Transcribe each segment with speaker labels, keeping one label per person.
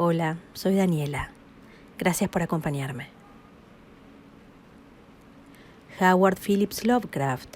Speaker 1: Hola, soy Daniela. Gracias por acompañarme. Howard Phillips Lovecraft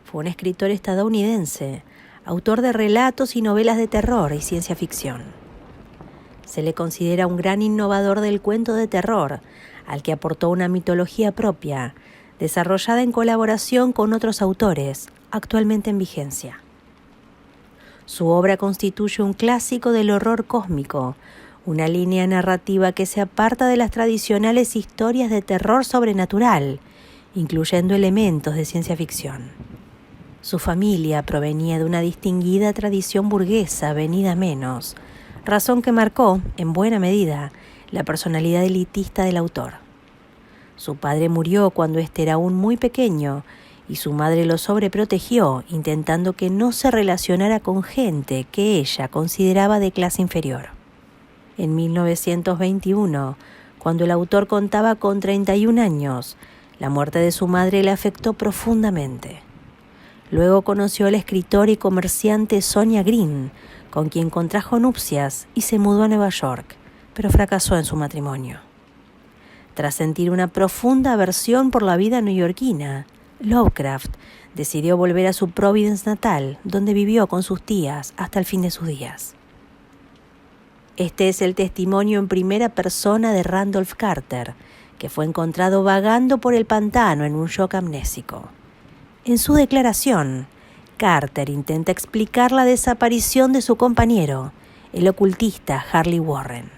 Speaker 1: fue un escritor estadounidense, autor de relatos y novelas de terror y ciencia ficción. Se le considera un gran innovador del cuento de terror, al que aportó una mitología propia, desarrollada en colaboración con otros autores, actualmente en vigencia. Su obra constituye un clásico del horror cósmico, una línea narrativa que se aparta de las tradicionales historias de terror sobrenatural, incluyendo elementos de ciencia ficción. Su familia provenía de una distinguida tradición burguesa venida a menos, razón que marcó, en buena medida, la personalidad elitista del autor. Su padre murió cuando éste era aún muy pequeño, y su madre lo sobreprotegió, intentando que no se relacionara con gente que ella consideraba de clase inferior. En 1921, cuando el autor contaba con 31 años, la muerte de su madre le afectó profundamente. Luego conoció al escritor y comerciante Sonia Green, con quien contrajo nupcias y se mudó a Nueva York, pero fracasó en su matrimonio. Tras sentir una profunda aversión por la vida neoyorquina, Lovecraft decidió volver a su Providence natal, donde vivió con sus tías hasta el fin de sus días. Este es el testimonio en primera persona de Randolph Carter, que fue encontrado vagando por el pantano en un shock amnésico. En su declaración, Carter intenta explicar la desaparición de su compañero, el ocultista Harley Warren.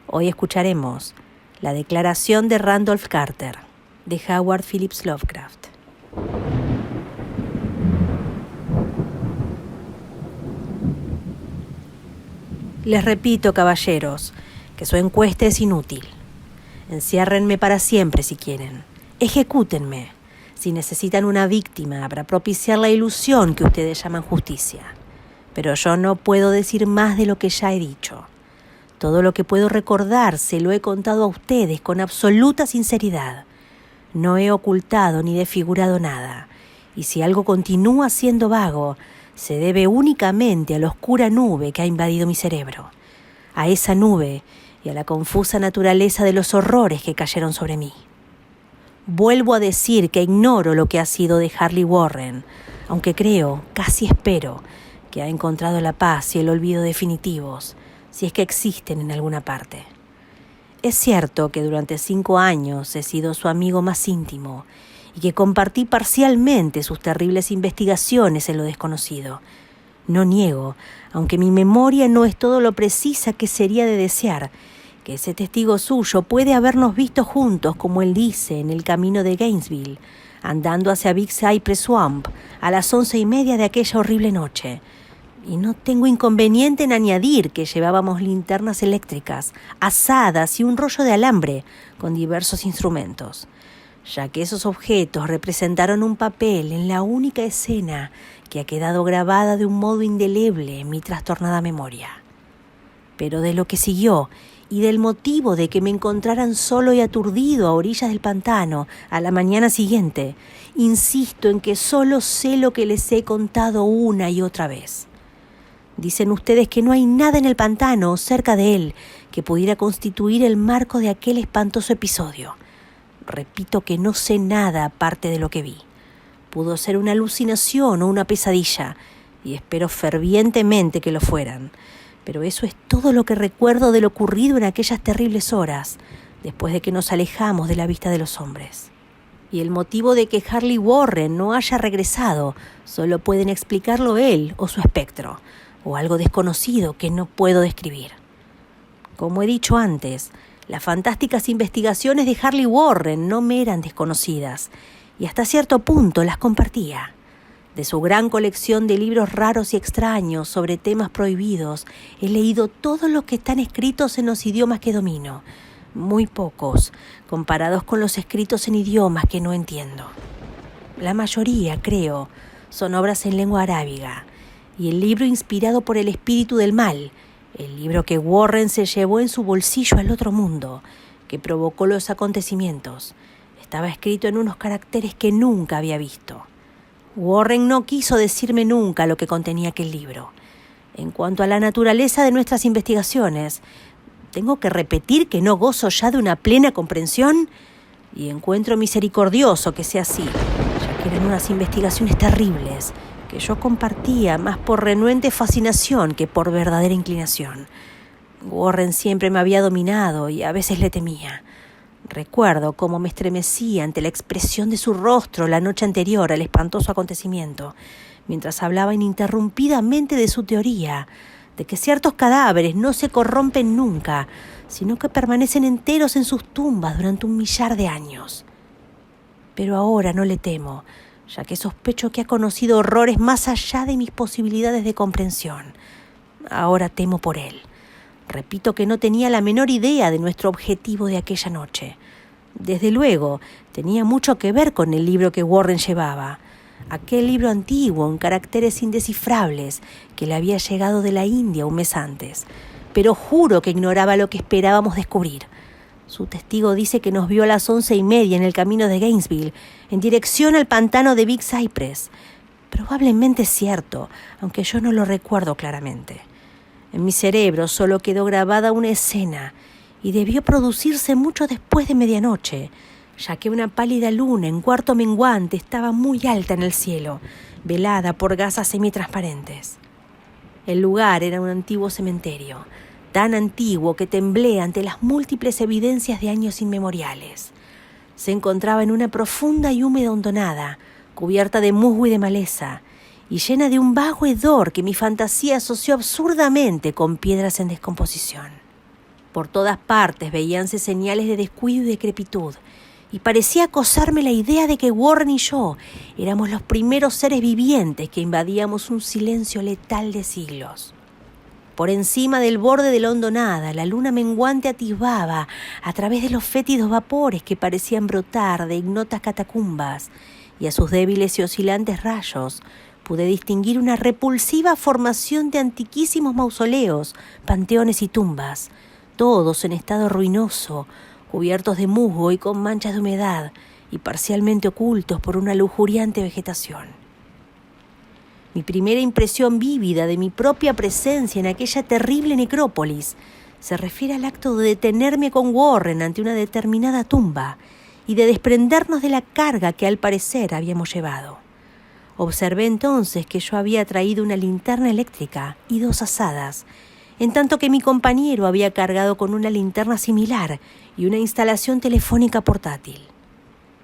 Speaker 1: Hoy escucharemos la declaración de Randolph Carter, de Howard Phillips Lovecraft. Les repito, caballeros, que su encuesta es inútil. Enciérrenme para siempre si quieren. Ejecútenme si necesitan una víctima para propiciar la ilusión que ustedes llaman justicia. Pero yo no puedo decir más de lo que ya he dicho. Todo lo que puedo recordar se lo he contado a ustedes con absoluta sinceridad. No he ocultado ni desfigurado nada. Y si algo continúa siendo vago, se debe únicamente a la oscura nube que ha invadido mi cerebro. A esa nube y a la confusa naturaleza de los horrores que cayeron sobre mí. Vuelvo a decir que ignoro lo que ha sido de Harley Warren, aunque creo, casi espero, que ha encontrado la paz y el olvido definitivos, si es que existen en alguna parte. Es cierto que durante 5 años he sido su amigo más íntimo y que compartí parcialmente sus terribles investigaciones en lo desconocido. No niego, aunque mi memoria no es todo lo precisa que sería de desear, que ese testigo suyo puede habernos visto juntos, como él dice, en el camino de Gainesville, andando hacia Big Cypress Swamp a las 11:30 de aquella horrible noche. Y no tengo inconveniente en añadir que llevábamos linternas eléctricas, azadas y un rollo de alambre con diversos instrumentos, ya que esos objetos representaron un papel en la única escena que ha quedado grabada de un modo indeleble en mi trastornada memoria. Pero de lo que siguió y del motivo de que me encontraran solo y aturdido a orillas del pantano a la mañana siguiente, insisto en que solo sé lo que les he contado una y otra vez. Dicen ustedes que no hay nada en el pantano o cerca de él que pudiera constituir el marco de aquel espantoso episodio. Repito que no sé nada aparte de lo que vi. Pudo ser una alucinación o una pesadilla, y espero fervientemente que lo fueran. Pero eso es todo lo que recuerdo de lo ocurrido en aquellas terribles horas, después de que nos alejamos de la vista de los hombres. Y el motivo de que Harley Warren no haya regresado solo pueden explicarlo él o su espectro, o algo desconocido que no puedo describir. Como he dicho antes, las fantásticas investigaciones de Harley Warren no me eran desconocidas, y hasta cierto punto las compartía. De su gran colección de libros raros y extraños sobre temas prohibidos, he leído todos los que están escritos en los idiomas que domino, muy pocos, comparados con los escritos en idiomas que no entiendo. La mayoría, creo, son obras en lengua arábiga, y el libro inspirado por el espíritu del mal, el libro que Warren se llevó en su bolsillo al otro mundo, que provocó los acontecimientos, estaba escrito en unos caracteres que nunca había visto. Warren no quiso decirme nunca lo que contenía aquel libro. En cuanto a la naturaleza de nuestras investigaciones, ¿tengo que repetir que no gozo ya de una plena comprensión? Y encuentro misericordioso que sea así, ya que eran unas investigaciones terribles que yo compartía más por renuente fascinación que por verdadera inclinación. Warren siempre me había dominado y a veces le temía. Recuerdo cómo me estremecí ante la expresión de su rostro la noche anterior al espantoso acontecimiento, mientras hablaba ininterrumpidamente de su teoría, de que ciertos cadáveres no se corrompen nunca, sino que permanecen enteros en sus tumbas durante 1.000.000 de años. Pero ahora no le temo, ya que sospecho que ha conocido horrores más allá de mis posibilidades de comprensión. Ahora temo por él. Repito que no tenía la menor idea de nuestro objetivo de aquella noche. Desde luego, tenía mucho que ver con el libro que Warren llevaba. Aquel libro antiguo en caracteres indescifrables que le había llegado de la India un mes antes. Pero juro que ignoraba lo que esperábamos descubrir. Su testigo dice que nos vio a las 11:30 en el camino de Gainesville, en dirección al pantano de Big Cypress. Probablemente es cierto, aunque yo no lo recuerdo claramente. En mi cerebro solo quedó grabada una escena, y debió producirse mucho después de medianoche, ya que una pálida luna en cuarto menguante estaba muy alta en el cielo, velada por gasas semitransparentes. El lugar era un antiguo cementerio, tan antiguo que temblé ante las múltiples evidencias de años inmemoriales. Se encontraba en una profunda y húmeda hondonada, cubierta de musgo y de maleza, y llena de un vago hedor que mi fantasía asoció absurdamente con piedras en descomposición. Por todas partes veíanse señales de descuido y decrepitud, y parecía acosarme la idea de que Warren y yo éramos los primeros seres vivientes que invadíamos un silencio letal de siglos. Por encima del borde de la hondonada, la luna menguante atisbaba a través de los fétidos vapores que parecían brotar de ignotas catacumbas, y a sus débiles y oscilantes rayos pude distinguir una repulsiva formación de antiquísimos mausoleos, panteones y tumbas, todos en estado ruinoso, cubiertos de musgo y con manchas de humedad, y parcialmente ocultos por una lujuriante vegetación. Mi primera impresión vívida de mi propia presencia en aquella terrible necrópolis se refiere al acto de detenerme con Warren ante una determinada tumba y de desprendernos de la carga que al parecer habíamos llevado. Observé entonces que yo había traído una linterna eléctrica y 2 azadas, en tanto que mi compañero había cargado con una linterna similar y una instalación telefónica portátil.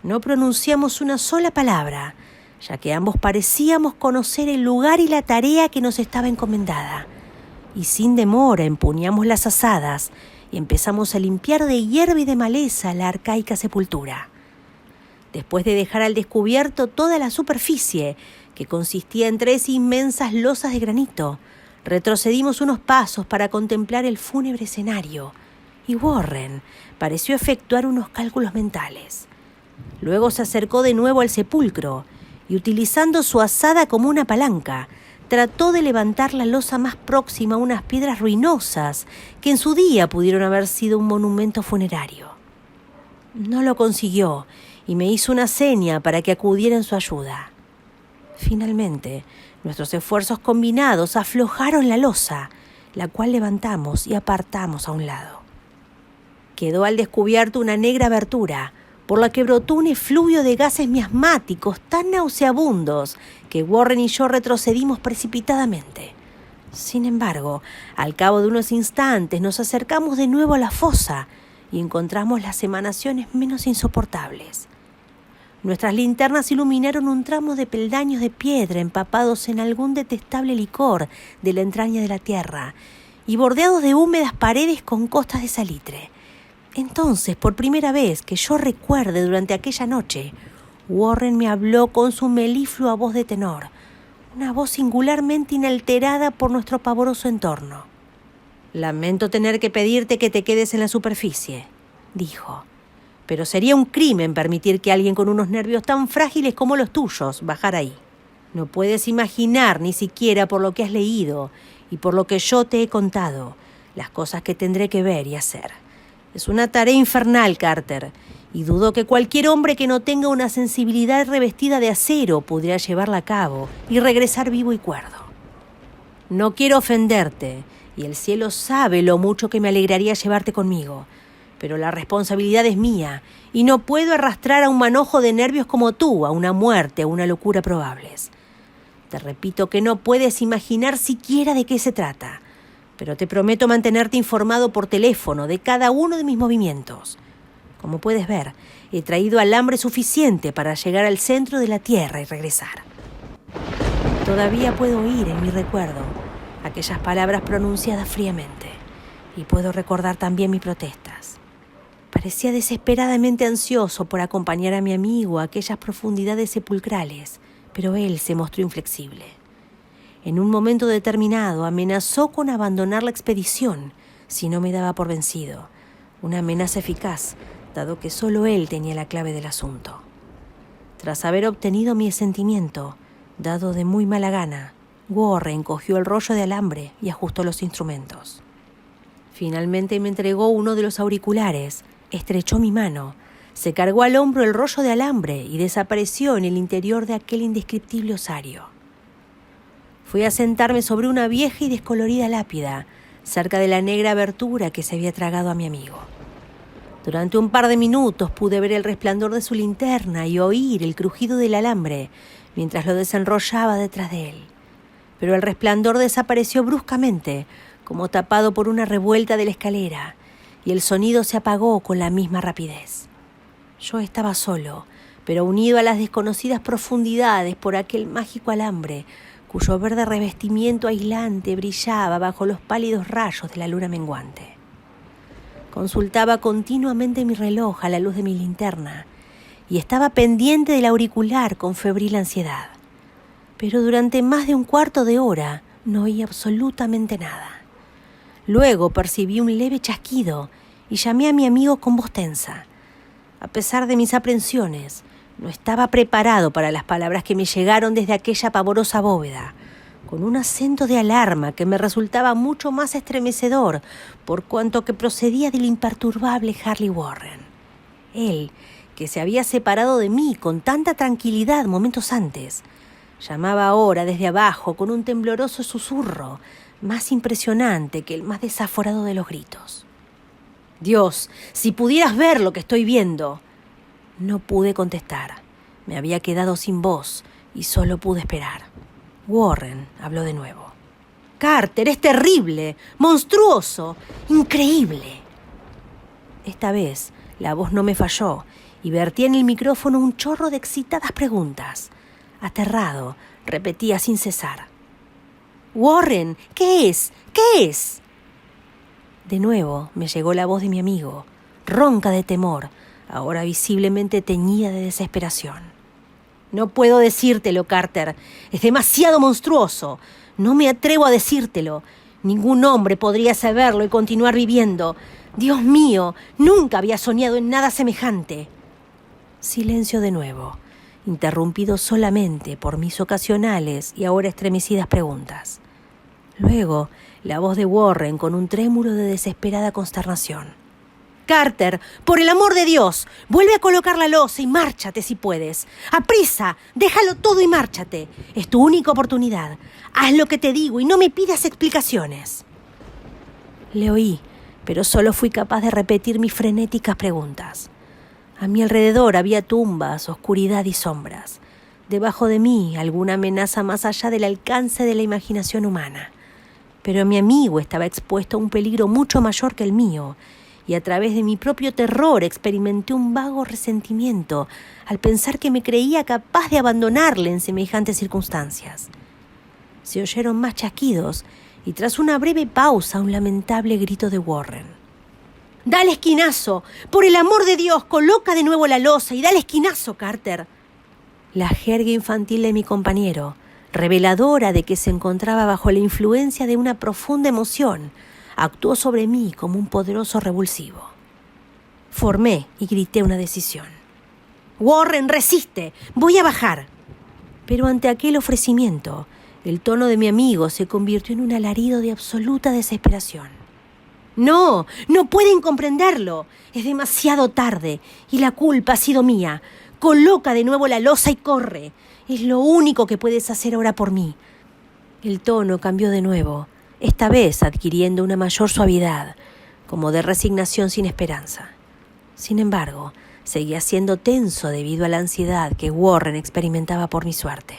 Speaker 1: No pronunciamos una sola palabra, ya que ambos parecíamos conocer el lugar y la tarea que nos estaba encomendada, y sin demora empuñamos las azadas y empezamos a limpiar de hierba y de maleza la arcaica sepultura. Después de dejar al descubierto toda la superficie, que consistía en 3 inmensas losas de granito, retrocedimos unos pasos para contemplar el fúnebre escenario, y Warren pareció efectuar unos cálculos mentales. Luego se acercó de nuevo al sepulcro y, utilizando su azada como una palanca, trató de levantar la losa más próxima a unas piedras ruinosas que en su día pudieron haber sido un monumento funerario. No lo consiguió y me hizo una seña para que acudiera en su ayuda. Finalmente, nuestros esfuerzos combinados aflojaron la losa, la cual levantamos y apartamos a un lado. Quedó al descubierto una negra abertura, por la que brotó un efluvio de gases miasmáticos tan nauseabundos que Warren y yo retrocedimos precipitadamente. Sin embargo, al cabo de unos instantes nos acercamos de nuevo a la fosa y encontramos las emanaciones menos insoportables. Nuestras linternas iluminaron un tramo de peldaños de piedra empapados en algún detestable licor de la entraña de la tierra y bordeados de húmedas paredes con costas de salitre. Entonces, por primera vez que yo recuerde durante aquella noche, Warren me habló con su meliflua voz de tenor, una voz singularmente inalterada por nuestro pavoroso entorno. «Lamento tener que pedirte que te quedes en la superficie», dijo, «pero sería un crimen permitir que alguien con unos nervios tan frágiles como los tuyos bajara ahí. No puedes imaginar ni siquiera por lo que has leído y por lo que yo te he contado, las cosas que tendré que ver y hacer. Es una tarea infernal, Carter, y dudo que cualquier hombre que no tenga una sensibilidad revestida de acero pudiera llevarla a cabo y regresar vivo y cuerdo». No quiero ofenderte, y el cielo sabe lo mucho que me alegraría llevarte conmigo, pero la responsabilidad es mía, y no puedo arrastrar a un manojo de nervios como tú a una muerte o una locura probables. Te repito que no puedes imaginar siquiera de qué se trata, pero te prometo mantenerte informado por teléfono de cada uno de mis movimientos. Como puedes ver, he traído alambre suficiente para llegar al centro de la Tierra y regresar. Todavía puedo oír en mi recuerdo aquellas palabras pronunciadas fríamente, y puedo recordar también mis protestas. Parecía desesperadamente ansioso por acompañar a mi amigo a aquellas profundidades sepulcrales, pero él se mostró inflexible. En un momento determinado amenazó con abandonar la expedición si no me daba por vencido, una amenaza eficaz, dado que solo él tenía la clave del asunto. Tras haber obtenido mi asentimiento, dado de muy mala gana, Warren cogió el rollo de alambre y ajustó los instrumentos. Finalmente me entregó uno de los auriculares, estrechó mi mano, se cargó al hombro el rollo de alambre y desapareció en el interior de aquel indescriptible osario. Fui a sentarme sobre una vieja y descolorida lápida, cerca de la negra abertura que se había tragado a mi amigo. Durante un par de minutos pude ver el resplandor de su linterna y oír el crujido del alambre mientras lo desenrollaba detrás de él. Pero el resplandor desapareció bruscamente, como tapado por una revuelta de la escalera, y el sonido se apagó con la misma rapidez. Yo estaba solo, pero unido a las desconocidas profundidades por aquel mágico alambre, cuyo verde revestimiento aislante brillaba bajo los pálidos rayos de la luna menguante. Consultaba continuamente mi reloj a la luz de mi linterna y estaba pendiente del auricular con febril ansiedad. Pero durante más de un cuarto de hora no oí absolutamente nada. Luego percibí un leve chasquido y llamé a mi amigo con voz tensa. A pesar de mis aprensiones, no estaba preparado para las palabras que me llegaron desde aquella pavorosa bóveda, con un acento de alarma que me resultaba mucho más estremecedor por cuanto que procedía del imperturbable Harley Warren. Él, que se había separado de mí con tanta tranquilidad momentos antes, llamaba ahora desde abajo con un tembloroso susurro, más impresionante que el más desaforado de los gritos. «Dios, si pudieras ver lo que estoy viendo». No pude contestar. Me había quedado sin voz y solo pude esperar. Warren habló de nuevo. «Carter, es terrible, monstruoso, increíble». Esta vez la voz no me falló y vertía en el micrófono un chorro de excitadas preguntas. Aterrado, repetía sin cesar. «Warren, ¿qué es? ¿Qué es?» De nuevo me llegó la voz de mi amigo, ronca de temor, ahora visiblemente teñida de desesperación. «No puedo decírtelo, Carter. Es demasiado monstruoso. No me atrevo a decírtelo. Ningún hombre podría saberlo y continuar viviendo. Dios mío, nunca había soñado en nada semejante». Silencio de nuevo, interrumpido solamente por mis ocasionales y ahora estremecidas preguntas. Luego, la voz de Warren con un trémulo de desesperada consternación. «Carter, por el amor de Dios, vuelve a colocar la losa y márchate si puedes. ¡Aprisa! Déjalo todo y márchate. Es tu única oportunidad. Haz lo que te digo y no me pidas explicaciones». Le oí, pero solo fui capaz de repetir mis frenéticas preguntas. A mi alrededor había tumbas, oscuridad y sombras. Debajo de mí, alguna amenaza más allá del alcance de la imaginación humana. Pero mi amigo estaba expuesto a un peligro mucho mayor que el mío, y a través de mi propio terror experimenté un vago resentimiento al pensar que me creía capaz de abandonarle en semejantes circunstancias. Se oyeron más chasquidos y tras una breve pausa un lamentable grito de Warren. «¡Dale esquinazo! ¡Por el amor de Dios, coloca de nuevo la losa y dale esquinazo, Carter!» La jerga infantil de mi compañero, reveladora de que se encontraba bajo la influencia de una profunda emoción, actuó sobre mí como un poderoso revulsivo. Formé y grité una decisión. «Warren, resiste, voy a bajar». Pero ante aquel ofrecimiento, el tono de mi amigo se convirtió en un alarido de absoluta desesperación. «No, no pueden comprenderlo. Es demasiado tarde y la culpa ha sido mía. Coloca de nuevo la losa y corre. Es lo único que puedes hacer ahora por mí. El tono cambió de nuevo, esta vez adquiriendo una mayor suavidad, como de resignación sin esperanza. Sin embargo, seguía siendo tenso debido a la ansiedad que Warren experimentaba por mi suerte.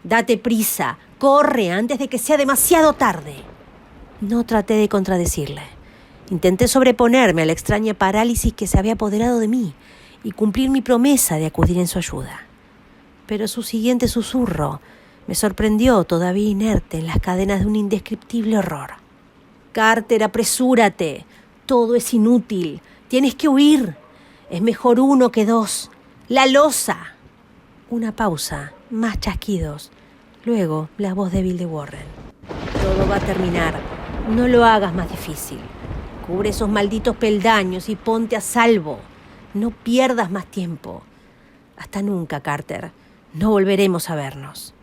Speaker 1: «Date prisa, corre antes de que sea demasiado tarde». No traté de contradecirle. Intenté sobreponerme a la extraña parálisis que se había apoderado de mí y cumplir mi promesa de acudir en su ayuda. Pero su siguiente susurro me sorprendió todavía inerte en las cadenas de un indescriptible horror. «Carter, apresúrate. Todo es inútil. Tienes que huir. Es mejor 1 que 2. ¡La losa!». Una pausa, más chasquidos. Luego, la voz débil de Warren. «Todo va a terminar. No lo hagas más difícil. Cubre esos malditos peldaños y ponte a salvo. No pierdas más tiempo. Hasta nunca, Carter. No volveremos a vernos».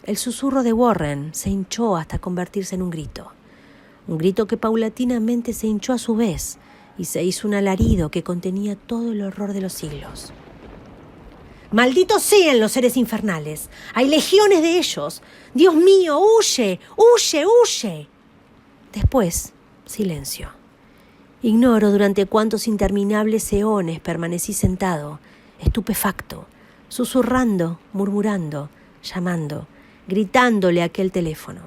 Speaker 1: El susurro de Warren se hinchó hasta convertirse en un grito. Un grito que paulatinamente se hinchó a su vez y se hizo un alarido que contenía todo el horror de los siglos. «¡Malditos sean los seres infernales! ¡Hay legiones de ellos! ¡Dios mío, huye! ¡Huye, huye!». Después, silencio. Ignoro durante cuántos interminables eones permanecí sentado, estupefacto, susurrando, murmurando, llamando, gritándole a aquel teléfono.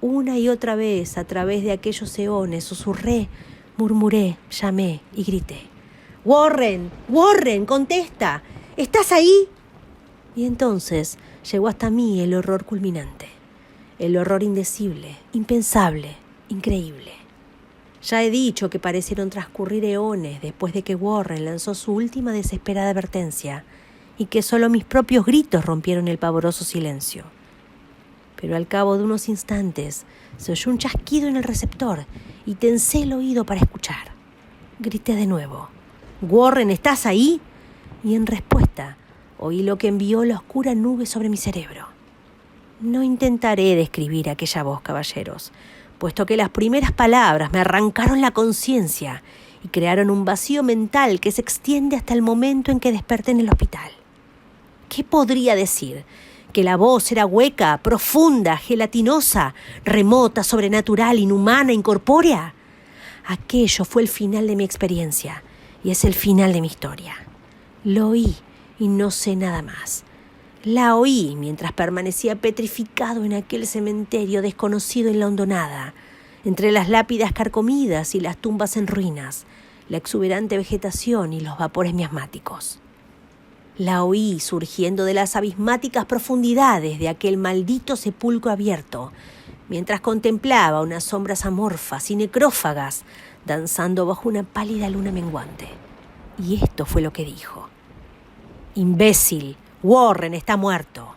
Speaker 1: Una y otra vez, a través de aquellos eones, susurré, murmuré, llamé y grité. «¡Warren! ¡Warren! ¡Contesta! ¿Estás ahí?». Y entonces llegó hasta mí el horror culminante. El horror indecible, impensable, increíble. Ya he dicho que parecieron transcurrir eones después de que Warren lanzó su última desesperada advertencia y que solo mis propios gritos rompieron el pavoroso silencio. Pero al cabo de unos instantes se oyó un chasquido en el receptor y tensé el oído para escuchar. Grité de nuevo. «Warren, ¿estás ahí?». Y en respuesta oí lo que envió la oscura nube sobre mi cerebro. No intentaré describir aquella voz, caballeros, puesto que las primeras palabras me arrancaron la conciencia y crearon un vacío mental que se extiende hasta el momento en que desperté en el hospital. ¿Qué podría decir? ¿Que la voz era hueca, profunda, gelatinosa, remota, sobrenatural, inhumana, incorpórea? Aquello fue el final de mi experiencia y es el final de mi historia. Lo oí y no sé nada más. La oí mientras permanecía petrificado en aquel cementerio desconocido en la hondonada, entre las lápidas carcomidas y las tumbas en ruinas, la exuberante vegetación y los vapores miasmáticos. La oí surgiendo de las abismáticas profundidades de aquel maldito sepulcro abierto, mientras contemplaba unas sombras amorfas y necrófagas danzando bajo una pálida luna menguante. Y esto fue lo que dijo. «Imbécil, Warren está muerto».